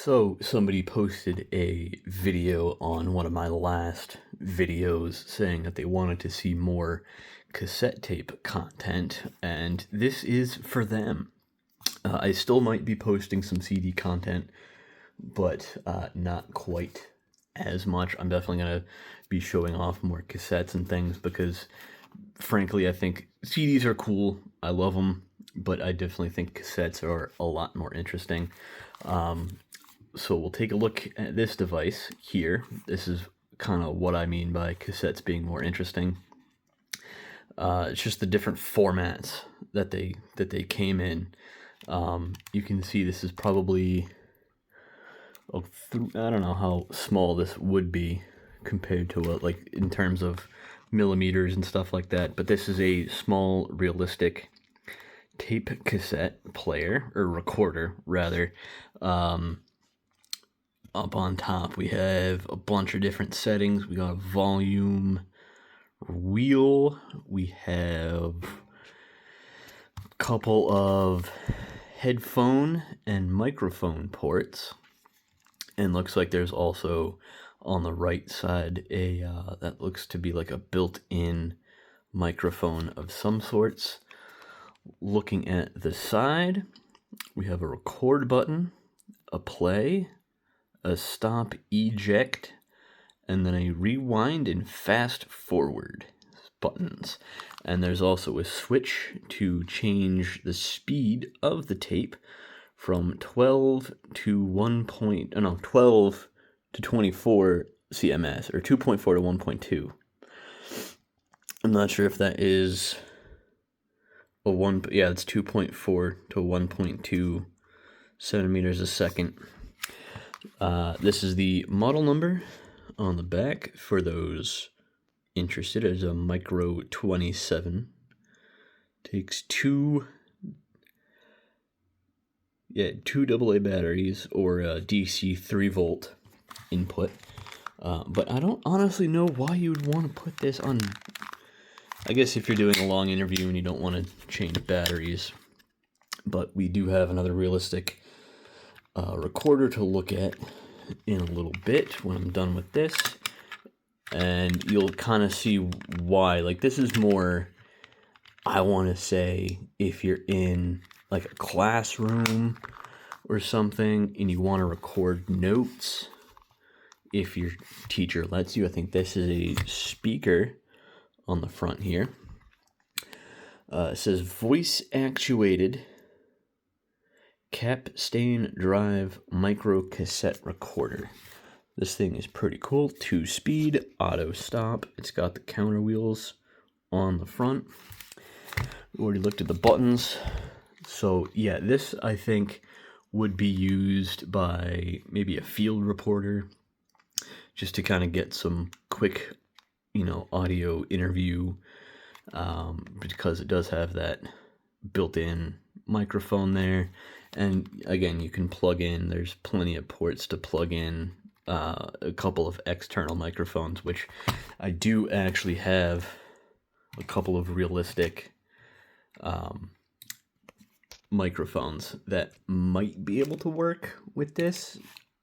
So somebody posted a video on one of my last videos saying that they wanted to see more cassette tape content, and this is for them. I still might be posting some CD content, but not quite as much. I'm definitely going to be showing off more cassettes and things because, frankly, I think CDs are cool. I love them, but I definitely think cassettes are a lot more interesting. So we'll take a look at this device here. This is kind of what I mean by cassettes being more interesting. It's just the different formats that they came in. You can see this is probably, I don't know how small this would be compared to like in terms of millimeters and stuff like that, but this is a small realistic tape cassette player, or recorder rather. Up on top we have a bunch of different settings. We got a volume wheel, we have a couple of headphone and microphone ports, and looks like there's also on the right side a that looks to be like a built-in microphone of some sorts. Looking at the side, we have a record button, a play, a stop eject, and then a rewind and fast forward buttons. And there's also a switch to change the speed of the tape from 12 to 12 to 24 CMS, or 2.4 to 1.2. I'm not sure if that is a it's 2.4 to 1.2 centimeters a second. This is the model number on the back for those interested. It's a Micro 27. Takes two AA batteries or a DC 3-volt input. But I don't honestly know why you would want to put this on. I guess if you're doing a long interview and you don't want to change batteries. But we do have another realistic recorder to look at in a little bit when I'm done with this, and you'll kind of see why. Like, this is more, I want to say, if you're in like a classroom or something and you want to record notes, if your teacher lets you. I think this is a speaker on the front here. It says voice actuated capstan drive micro cassette recorder. This thing is pretty cool. 2-speed auto stop. It's got the counter wheels on the front. We already looked at the buttons. So yeah, this I think would be used by maybe a field reporter just to kind of get some quick, audio interview, because it does have that built-in microphone there. And again, you can plug in, there's plenty of ports to plug in a couple of external microphones, which I do actually have a couple of realistic microphones that might be able to work with this.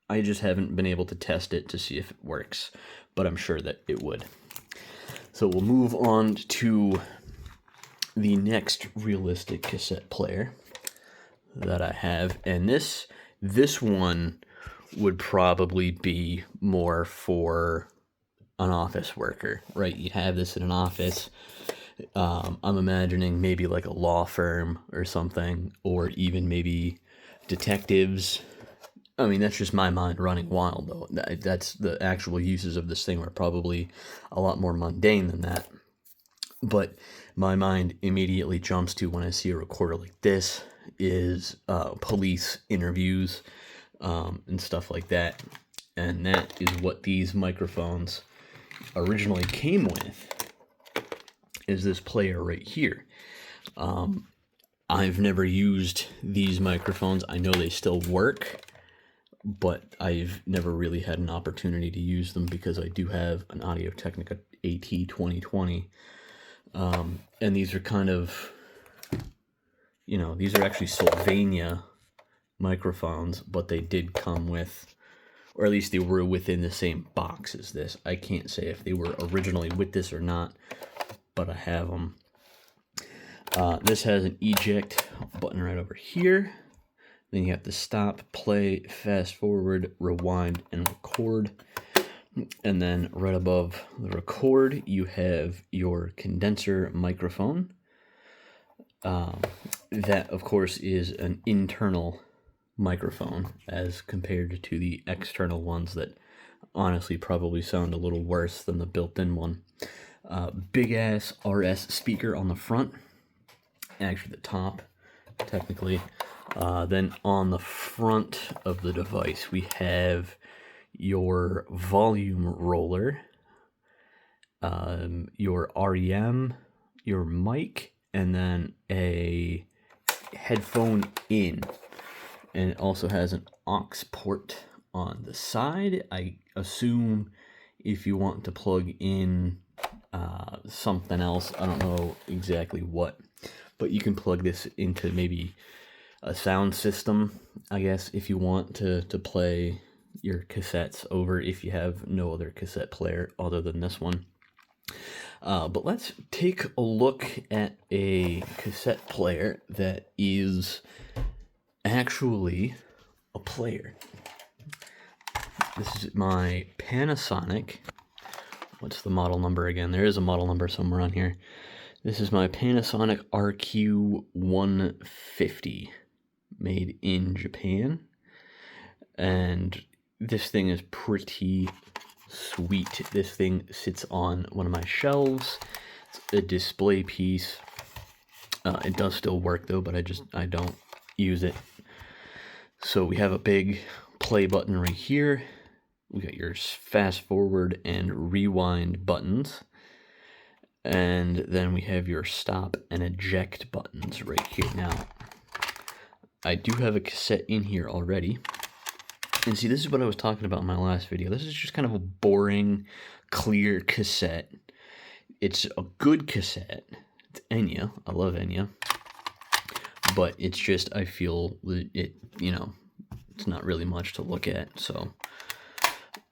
I just haven't been able to test it to see if it works, but I'm sure that it would. So we'll move on to the next realistic cassette player that I have, and this one would probably be more for an office worker, right? You'd have this in an office. I'm imagining maybe like a law firm or something, or even maybe detectives. I mean, that's just my mind running wild, though. That's the actual uses of this thing are probably a lot more mundane than that. But my mind immediately jumps to, when I see a recorder like this, is police interviews and stuff like that. And that is what these microphones originally came with, is this player right here. I've never used these microphones. I know they still work, but I've never really had an opportunity to use them because I do have an Audio-Technica AT2020. And these are kind of, these are actually Sylvania microphones, but they did come with, or at least they were within the same box as this. I can't say if they were originally with this or not, but I have them. This has an eject button right over here. Then you have to stop, play, fast forward, rewind, and record. And then right above the record, you have your condenser microphone. That, of course, is an internal microphone as compared to the external ones that honestly probably sound a little worse than the built-in one. Big ass RS speaker on the front, actually the top, technically. Then on the front of the device, we have your volume roller, your REM, your mic, and then a headphone in. And it also has an aux port on the side. I assume if you want to plug in something else, I don't know exactly what, but you can plug this into maybe a sound system, I guess, if you want to play your cassettes over, if you have no other cassette player other than this one. But let's take a look at a cassette player that is actually a player. This is my Panasonic. What's the model number again? There is a model number somewhere on here. This is my Panasonic RQ150, made in Japan. And this thing is pretty sweet. This thing sits on one of my shelves. It's a display piece. It does still work though, but I don't use it. So we have a big play button right here. We got your fast forward and rewind buttons. And then we have your stop and eject buttons right here. Now, I do have a cassette in here already. And see, this is what I was talking about in my last video. This is just kind of a boring, clear cassette. It's a good cassette. It's Enya. I love Enya. But it's just, I feel it, you know, it's not really much to look at. So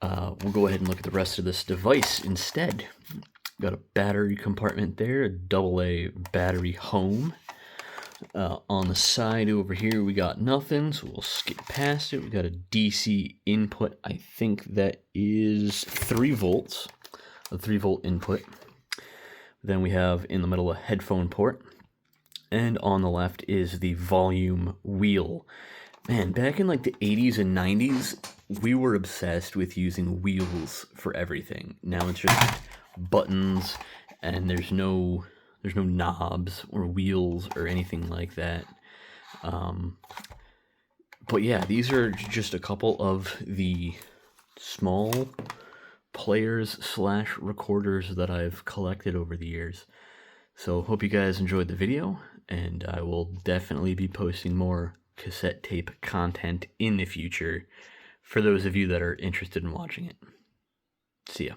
we'll go ahead and look at the rest of this device instead. Got a battery compartment there, a AA battery home. On the side over here, we got nothing, so we'll skip past it. We got a DC input. I think that is 3 volts, a 3-volt input. Then we have in the middle a headphone port. And on the left is the volume wheel. Man, back in like the 80s and 90s, we were obsessed with using wheels for everything. Now it's just buttons, and there's no knobs or wheels or anything like that. But yeah, these are just a couple of the small players / recorders that I've collected over the years. So hope you guys enjoyed the video, and I will definitely be posting more cassette tape content in the future for those of you that are interested in watching it. See ya.